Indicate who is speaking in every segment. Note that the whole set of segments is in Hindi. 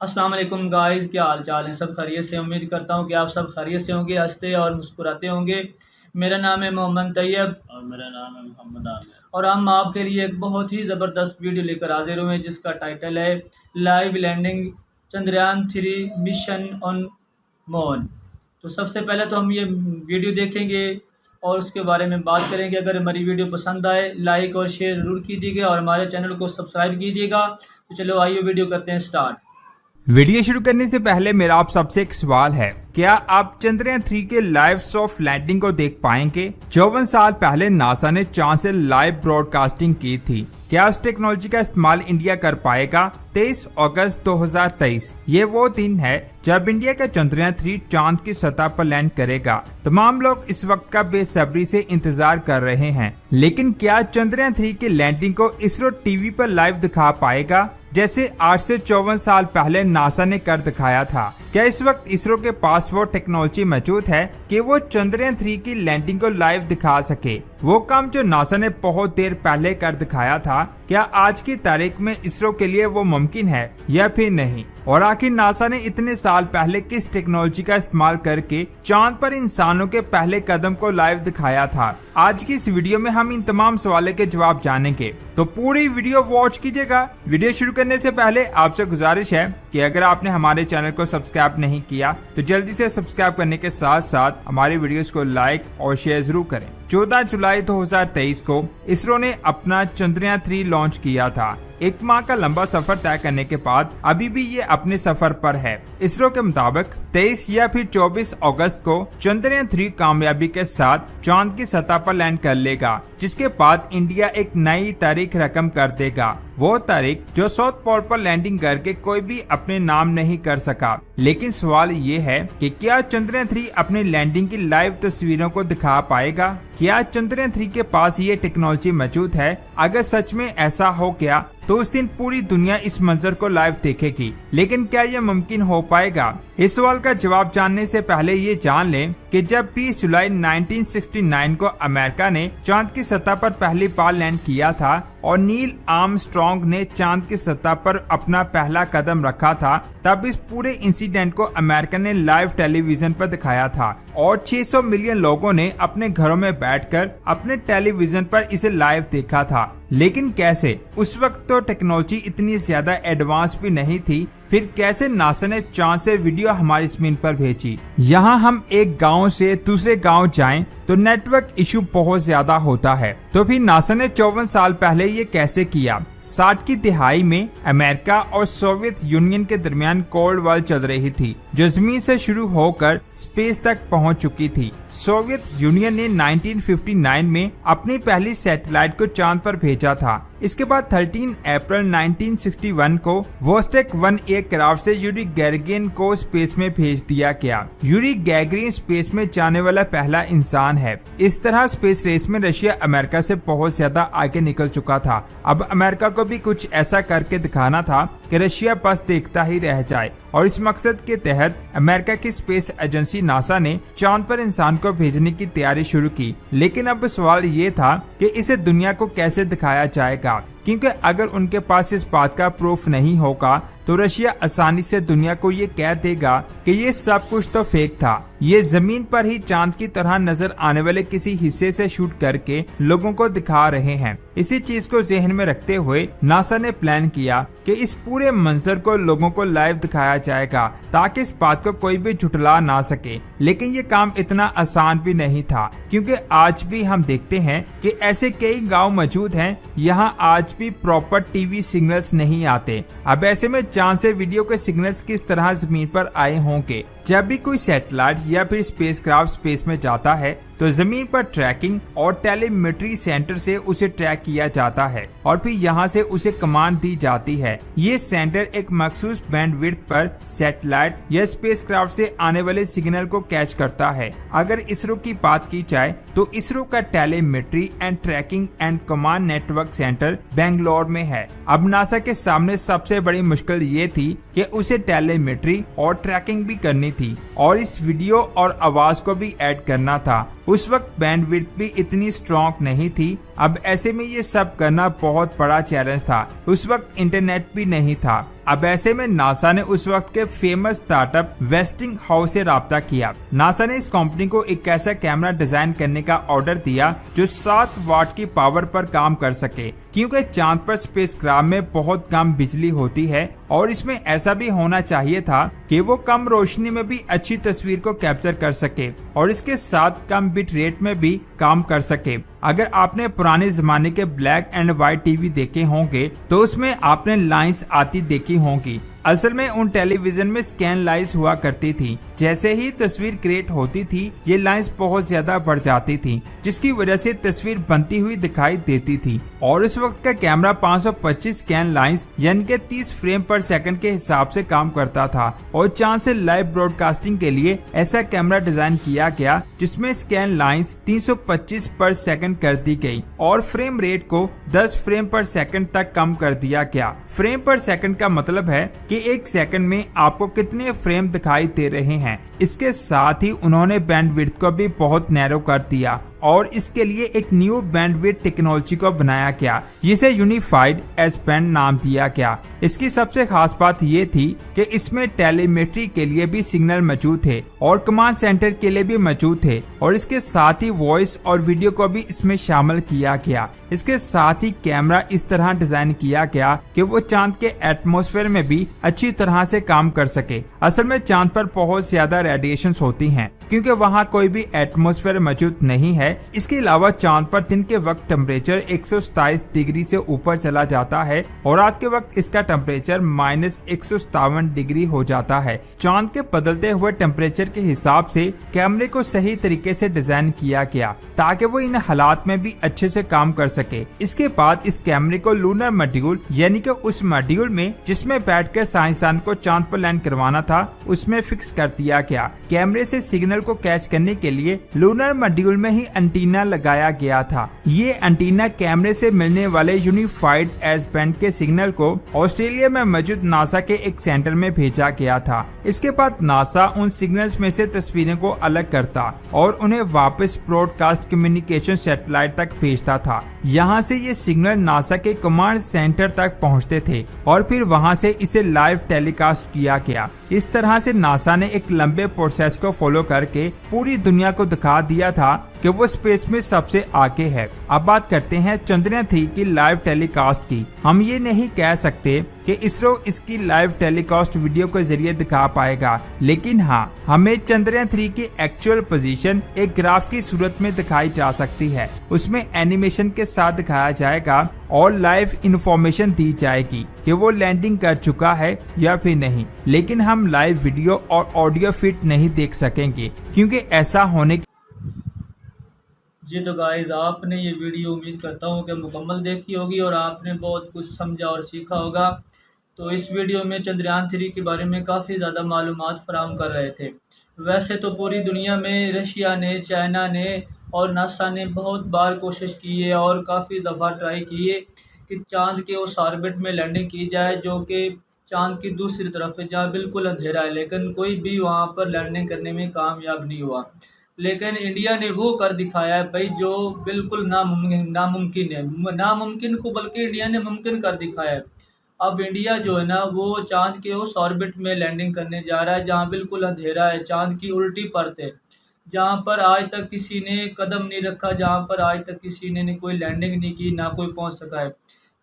Speaker 1: अस्सलाम वालेकुम गाइस, क्या हाल चाल है? सब खैरियत से? उम्मीद करता हूँ कि आप सब खैरियत से होंगे, हंसते और मुस्कुराते होंगे। मेरा नाम है मोहम्मद तैयब
Speaker 2: और मेरा नाम है मोहम्मद आमिर।
Speaker 1: और हम आपके लिए एक बहुत ही ज़बरदस्त वीडियो लेकर हाजिर हुए हैं जिसका टाइटल है live landing Chandrayaan 3 mission on moon. तो सबसे पहले तो हम ये वीडियो देखेंगे और उसके बारे में बात करेंगे। अगर हमारी वीडियो पसंद आए लाइक और शेयर ज़रूर कीजिएगा और हमारे चैनल को सब्सक्राइब कीजिएगा। तो चलो आइए वीडियो करते हैं स्टार्ट।
Speaker 3: वीडियो शुरू करने से पहले मेरा आप सबसे एक सवाल है, क्या आप चंद्रयान 3 के लाइव सॉफ्ट लैंडिंग को देख पाएंगे? 54 साल पहले नासा ने चांद से लाइव ब्रॉडकास्टिंग की थी। क्या उस टेक्नोलॉजी का इस्तेमाल इंडिया कर पाएगा? 23 अगस्त 2023 ये वो दिन है जब इंडिया का चंद्रयान 3 चांद की सतह पर लैंड करेगा। तमाम लोग इस वक्त का बेसब्री से इंतजार कर रहे हैं, लेकिन क्या चंद्रयान 3 की लैंडिंग को इसरो टीवी पर लाइव दिखा पाएगा जैसे 8 से 54 साल पहले नासा ने कर दिखाया था? क्या इस वक्त इसरो के पास वो टेक्नोलॉजी मौजूद है कि वो चंद्रयान 3 की लैंडिंग को लाइव दिखा सके? वो काम जो नासा ने बहुत देर पहले कर दिखाया था, क्या आज की तारीख में इसरो के लिए वो मुमकिन है या फिर नहीं? और आखिर नासा ने इतने साल पहले किस टेक्नोलॉजी का इस्तेमाल करके चांद पर इंसानों के पहले कदम को लाइव दिखाया था? आज की इस वीडियो में हम इन तमाम सवालों के जवाब जानेंगे, तो पूरी वीडियो वॉच कीजिएगा। वीडियो शुरू करने से पहले आपसे गुजारिश है कि अगर आपने हमारे चैनल को सब्सक्राइब नहीं किया तो जल्दी से सब्सक्राइब करने के साथ साथ हमारी वीडियोस को लाइक और शेयर जरूर करें। 14 जुलाई 2023 को इसरो ने अपना चंद्रयान 3 लॉन्च किया था। एक माह का लंबा सफर तय करने के बाद अभी भी ये अपने सफर पर है। इसरो के मुताबिक 23 या फिर 24 अगस्त को चंद्रयान 3 कामयाबी के साथ चांद की सतह पर लैंड कर लेगा, जिसके बाद इंडिया एक नई तारीख रकम कर देगा। वो तारीख जो साउथ पोल पर लैंडिंग करके कोई भी अपने नाम नहीं कर सका। लेकिन सवाल ये है कि क्या चंद्रयान 3 अपनी लैंडिंग की लाइव तस्वीरों को दिखा पाएगा? क्या चंद्रयान 3 के पास ये टेक्नोलॉजी मौजूद है? अगर सच में ऐसा हो गया तो उस दिन पूरी दुनिया इस मंजर को लाइव देखेगी। लेकिन क्या यह मुमकिन हो पाएगा? इस सवाल का जवाब जानने से पहले ये जान लें कि जब 20 जुलाई 1969 को अमेरिका ने चांद की सतह पर पहली बार लैंड किया था और नील आर्मस्ट्रॉन्ग ने चांद की सतह पर अपना पहला कदम रखा था, तब इस पूरे इंसिडेंट को अमेरिका ने लाइव टेलीविजन पर दिखाया था और 600 मिलियन लोगों ने अपने घरों में बैठकर अपने टेलीविजन पर इसे लाइव देखा था। लेकिन कैसे? उस वक्त तो टेक्नोलॉजी इतनी ज्यादा एडवांस भी नहीं थी। फिर कैसे नासा ने चांद से वीडियो हमारी स्क्रीन पर भेजी? यहाँ हम एक गांव से दूसरे गांव जाएं तो नेटवर्क इशू बहुत ज्यादा होता है। तो फिर नासा ने 54 साल पहले ये कैसे किया? 60 की दिहाई में अमेरिका और सोवियत यूनियन के दरमियान कोल्ड वॉर चल रही थी, जो जमीन से शुरू होकर स्पेस तक पहुंच चुकी थी। सोवियत यूनियन ने 1959 में अपनी पहली सैटेलाइट को चांद पर भेजा था। इसके बाद 13 अप्रैल 1961 को वोस्टेक 1 एयरक्राफ्ट से यूरी गैगरिन को स्पेस में भेज दिया गया। यूरी गैगरिन स्पेस में जाने वाला पहला इंसान है। इस तरह स्पेस रेस में रशिया अमेरिका से बहुत ज्यादा आगे निकल चुका था। अब अमेरिका को भी कुछ ऐसा करके दिखाना था कि रशिया बस देखता ही रह जाए, और इस मकसद के तहत अमेरिका की स्पेस एजेंसी नासा ने चांद पर इंसान को भेजने की तैयारी शुरू की। लेकिन अब सवाल ये था कि इसे दुनिया को कैसे दिखाया जाएगा, क्योंकि अगर उनके पास इस बात का प्रूफ नहीं होगा तो रशिया आसानी से दुनिया को ये कह देगा कि ये सब कुछ तो फेक था, ये जमीन पर ही चांद की तरह नजर आने वाले किसी हिस्से से शूट करके लोगों को दिखा रहे हैं। इसी चीज को जहन में रखते हुए नासा ने प्लान किया कि इस पूरे मंजर को लोगों को लाइव दिखाया जाएगा ताकि इस बात को कोई भी झुठला ना सके। लेकिन ये काम इतना आसान भी नहीं था, क्योंकि आज भी हम देखते हैं कि ऐसे कई गांव मौजूद हैं, यहाँ आज भी प्रॉपर टीवी सिग्नल्स नहीं आते। अब ऐसे में चांद से वीडियो के सिग्नल्स किस तरह जमीन पर आए होंगे? जब भी कोई सैटेलाइट या फिर स्पेसक्राफ्ट स्पेस में जाता है तो जमीन पर ट्रैकिंग और टेलीमेट्री सेंटर से उसे ट्रैक किया जाता है और फिर यहाँ से उसे कमांड दी जाती है। ये सेंटर एक मखसूस बैंडविड्थ पर सैटेलाइट या स्पेसक्राफ्ट से आने वाले सिग्नल को कैच करता है। अगर इसरो की बात की जाए तो इसरो का telemetry and tracking and command network centre Bangalore में है। अब नासा के सामने सबसे बड़ी मुश्किल ये थी कि उसे टेलीमेट्री और ट्रैकिंग भी करनी थी और इस वीडियो और आवाज को भी ऐड करना था। उस वक्त बैंडविड्थ भी इतनी स्ट्रॉन्ग नहीं थी। अब ऐसे में ये सब करना बहुत बड़ा चैलेंज था। उस वक्त इंटरनेट भी नहीं था। अब ऐसे में नासा ने उस वक्त के फेमस स्टार्टअप वेस्टिंग हाउस से राब्ता किया। नासा ने इस कंपनी को एक ऐसा कैमरा डिजाइन करने का ऑर्डर दिया जो 7 वाट की पावर पर काम कर सके, क्योंकि चांद पर स्पेसक्राफ्ट में बहुत कम बिजली होती है और इसमें ऐसा भी होना चाहिए था कि वो कम रोशनी में भी अच्छी तस्वीर को कैप्चर कर सके और इसके साथ कम बिट रेट में भी काम कर सके। अगर आपने पुराने जमाने के ब्लैक एंड व्हाइट टीवी देखे होंगे तो उसमें आपने लाइंस आती देखी होंगी। असल में उन टेलीविजन में स्कैन लाइंस हुआ करती थी। जैसे ही तस्वीर क्रिएट होती थी ये लाइंस बहुत ज्यादा बढ़ जाती थी, जिसकी वजह से तस्वीर बनती हुई दिखाई देती थी। और उस वक्त का कैमरा 525 स्कैन लाइंस यानी कि 30 फ्रेम पर सेकंड के हिसाब से काम करता था और चांद से लाइव ब्रॉडकास्टिंग के लिए ऐसा कैमरा डिजाइन किया गया जिसमें स्कैन लाइंस 325 पर सेकंड कर दी गई और फ्रेम रेट को 10 फ्रेम पर सेकंड तक कम कर दिया गया। फ्रेम पर सेकंड का मतलब है कि एक सेकंड में आपको कितने फ्रेम दिखाई दे रहे हैं। इसके साथ ही उन्होंने बैंडविड्थ को भी बहुत नैरो कर दिया और इसके लिए एक न्यू बैंडविड्थ टेक्नोलॉजी को बनाया गया जिसे यूनिफाइड एस बैंड नाम दिया गया। इसकी सबसे खास बात ये थी कि इसमें टेलीमेट्री के लिए भी सिग्नल मौजूद थे और कमांड सेंटर के लिए भी मौजूद थे और इसके साथ ही वॉइस और वीडियो को भी इसमें शामिल किया गया। इसके साथ ही कैमरा इस तरह डिजाइन किया गया कि वो चांद के एटमॉस्फेयर में भी अच्छी तरह से काम कर सके। असल में चांद पर बहुत ज्यादा रेडिएशंस होती हैं क्योंकि वहाँ कोई भी एटमॉस्फेयर मौजूद नहीं है। इसके अलावा चांद पर दिन के वक्त टेम्परेचर 127 डिग्री से ऊपर चला जाता है और रात के वक्त इसका टेम्परेचर -157 डिग्री हो जाता है। चांद के बदलते हुए टेम्परेचर के हिसाब से कैमरे को सही तरीके से डिजाइन किया गया ताकि वो इन हालात में भी अच्छे से काम कर सके। इसके बाद इस कैमरे को लूनर मॉड्यूल यानी कि उस मॉड्यूल में जिसमें बैठकर साइंसदान को चांद पर लैंड करवाना था उसमें फिक्स कर दिया गया। कैमरे से सिग्नल को कैच करने के लिए लूनर मॉड्यूल में ही एंटीना लगाया गया था। ये एंटीना कैमरे से मिलने वाले यूनिफाइड एस बैंड के सिग्नल को ऑस्ट्रेलिया में मौजूद नासा के एक सेंटर में भेजा गया था। इसके बाद नासा उन सिग्नल्स में से तस्वीरों को अलग करता और उन्हें वापस ब्रॉडकास्ट कम्युनिकेशन सैटेलाइट तक भेजता था। यहाँ से ये सिग्नल नासा के कमांड सेंटर तक पहुँचते थे और फिर वहाँ से इसे लाइव टेलीकास्ट किया गया। इस तरह से नासा ने एक लंबे प्रोसेस को फॉलो करके पूरी दुनिया को दिखा दिया था कि वो स्पेस में सबसे आगे है। अब बात करते हैं चंद्रयान 3 की लाइव टेलीकास्ट की। हम ये नहीं कह सकते कि इसरो इसकी लाइव टेलीकास्ट वीडियो के जरिए दिखा पाएगा, लेकिन हाँ हमें चंद्रयान 3 की एक्चुअल पोजीशन एक ग्राफ की सूरत में दिखाई जा सकती है। उसमें एनिमेशन के साथ दिखाया जाएगा और लाइव इंफॉर्मेशन दी जाएगी कि वो लैंडिंग कर चुका है या फिर नहीं, लेकिन हम लाइव वीडियो और ऑडियो फीड नहीं देख सकेंगे क्योंकि ऐसा होने
Speaker 1: जी तो गाइस आपने ये वीडियो उम्मीद करता हूँ कि मुकम्मल देखी होगी और आपने बहुत कुछ समझा और सीखा होगा। तो इस वीडियो में चंद्रयान 3 के बारे में काफ़ी ज़्यादा मालूमात फराहम कर रहे थे। वैसे तो पूरी दुनिया में रशिया ने, चाइना ने और नासा ने बहुत बार कोशिश की है और काफ़ी दफ़ा ट्राई की है कि चाँद के उस ऑर्बिट में लैंडिंग की जाए जो कि चाँद की दूसरी तरफ है जहाँ बिल्कुल अंधेरा है, लेकिन कोई भी वहाँ पर लैंडिंग करने में कामयाब नहीं हुआ। लेकिन इंडिया ने वो कर दिखाया है भाई जो बिल्कुल नामुमकिन है, नामुमकिन को बल्कि इंडिया ने मुमकिन कर दिखाया है। अब इंडिया जो है ना वो चाँद के उस ऑर्बिट में लैंडिंग करने जा रहा है जहाँ बिल्कुल अंधेरा है, चाँद की उल्टी परत है, जहाँ पर आज तक किसी ने कदम नहीं रखा, जहाँ पर आज तक किसी ने कोई लैंडिंग नहीं की, ना कोई पहुँच सका है।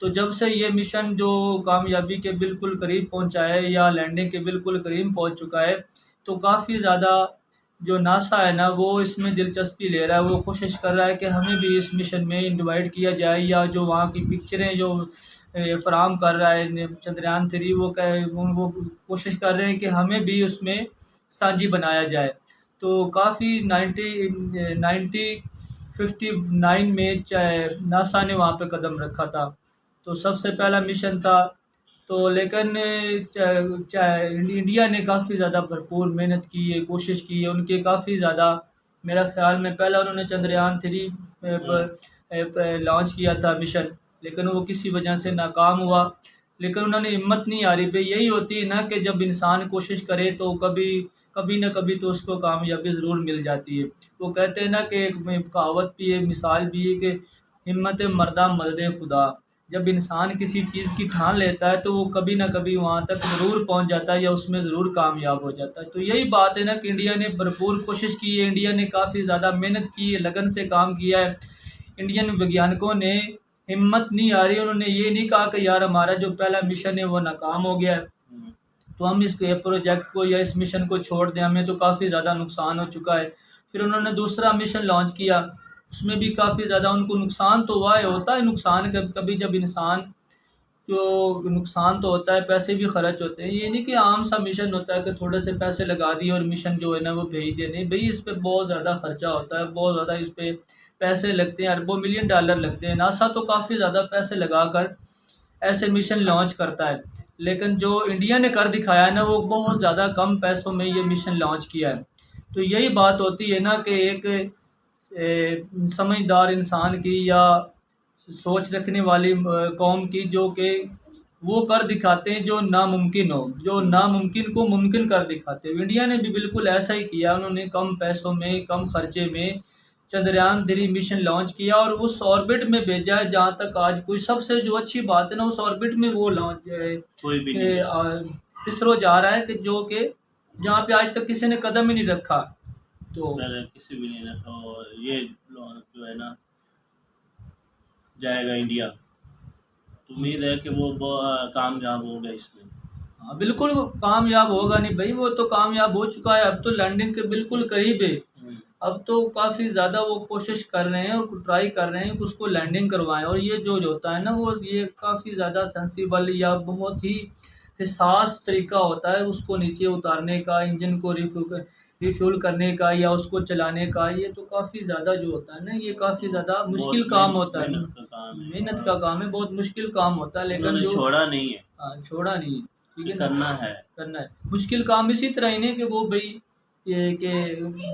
Speaker 1: तो जब से ये मिशन जो कामयाबी के बिल्कुल करीब पहुँचा है या लैंडिंग के बिल्कुल करीब पहुँच चुका है, तो काफ़ी ज़्यादा जो नासा है ना वो इसमें दिलचस्पी ले रहा है। वो कोशिश कर रहा है कि हमें भी इस मिशन में इनवाइट किया जाए, या जो वहाँ की पिक्चरें जो फराहम कर रहा है चंद्रयान 3 वो कोशिश कर रहे हैं कि हमें भी उसमें साझी बनाया जाए। तो काफ़ी 1959 में नासा ने वहाँ पे कदम रखा था, तो सबसे पहला मिशन था। तो लेकिन इंडिया ने काफ़ी ज़्यादा भरपूर मेहनत की है, कोशिश की है। उनके काफ़ी ज़्यादा मेरा ख्याल में पहला उन्होंने चंद्रयान 3 पर लॉन्च किया था मिशन, लेकिन वो किसी वजह से नाकाम हुआ। लेकिन उन्होंने हिम्मत नहीं हारी। भाई यही होती है ना कि जब इंसान कोशिश करे तो कभी ना कभी तो उसको कामयाबी ज़रूर मिल जाती है। वो कहते हैं ना कि एक कहावत भी है, मिसाल भी है कि हिम्मत मर्दा मर्द खुदा। जब इंसान किसी चीज़ की ठान लेता है तो वो कभी ना कभी वहाँ तक ज़रूर पहुँच जाता है या उसमें ज़रूर कामयाब हो जाता है। तो यही बात है ना कि इंडिया ने भरपूर कोशिश की है, इंडिया ने काफ़ी ज़्यादा मेहनत की है, लगन से काम किया है। इंडियन वैज्ञानिकों ने हिम्मत नहीं आ रही, उन्होंने ये नहीं कहा कि यार हमारा जो पहला मिशन है वो नाकाम हो गया है, तो हम इस प्रोजेक्ट को या इस मिशन को छोड़ दें, हमें तो काफ़ी ज़्यादा नुकसान हो चुका है। फिर उन्होंने दूसरा मिशन लॉन्च किया, उसमें भी काफ़ी ज़्यादा उनको नुकसान तो हुआ है, होता है नुकसान कभी कभी, जब इंसान जो नुकसान तो होता है, पैसे भी खर्च होते हैं। ये नहीं कि आम सा मिशन होता है कि थोड़े से पैसे लगा दिए और मिशन जो है ना वो भेज दिए, नहीं भाई, इस पर बहुत ज़्यादा खर्चा होता है, बहुत ज़्यादा इस पर पैसे लगते हैं, अरबों मिलियन डॉलर लगते हैं। नासा तो काफ़ी ज़्यादा पैसे लगाकर ऐसे मिशन लॉन्च करता है, लेकिन जो इंडिया ने कर दिखाया है ना वो बहुत ज़्यादा कम पैसों में ये मिशन लॉन्च किया है। तो यही बात होती है ना कि एक समझदार इंसान की या सोच रखने वाली कौम की, जो कि वो कर दिखाते हैं जो नामुमकिन हो, जो नामुमकिन को मुमकिन कर दिखाते हैं। इंडिया ने भी बिल्कुल ऐसा ही किया, उन्होंने कम पैसों में, कम खर्चे में चंद्रयान 3 मिशन लॉन्च किया और उस ऑर्बिट में भेजा है जहाँ तक आज कोई सबसे जो अच्छी बात है ना, उस ऑर्बिट में वो लॉन्च
Speaker 2: कोई भी नहीं
Speaker 1: इसरो जा रहा है कि जो कि जहाँ पे आज तक किसी ने कदम ही नहीं रखा। तो
Speaker 2: पहले किसी भी नहीं रखा, और ये जो है ना जाएगा इंडिया, तो उम्मीद है कि वो कामयाब होगा इसमें।
Speaker 1: हाँ बिल्कुल वो कामयाब होगा, नहीं भाई वो तो कामयाब हो चुका है, अब तो लैंडिंग के बिल्कुल करीब है। अब तो काफ़ी ज़्यादा वो कोशिश कर रहे हैं और ट्राई कर रहे हैं कि उसको लैंडिंग करवाएं। और ये जो होता है ना वो ये काफ़ी ज़्यादा सेंसिबल या बहुत ही हिसास तरीका होता है उसको नीचे उतारने का, इंजन को रिफ्यूल करने का या उसको चलाने का। ये तो काफ़ी ज़्यादा जो होता है ना, ये काफ़ी ज़्यादा मुश्किल काम होता है, मेहनत का काम है, बहुत मुश्किल काम होता है। लेकिन जो
Speaker 2: छोड़ा नहीं है,
Speaker 1: हाँ छोड़ा नहीं, ठीक है,
Speaker 2: करना है
Speaker 1: मुश्किल काम इसी तरह ही नहीं कि वो भाई ये कि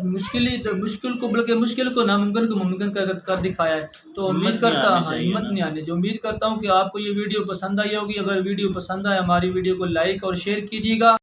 Speaker 1: मुश्किल को बल्कि मुश्किल को नामुमकिन को मुमकिन कर दिखाया है। तो उम्मीद करता हूँ, हिम्मत नहीं आनी चाहिए। उम्मीद करता हूँ कि आपको ये वीडियो पसंद आई होगी। अगर वीडियो पसंद आए हमारी वीडियो को लाइक और शेयर कीजिएगा।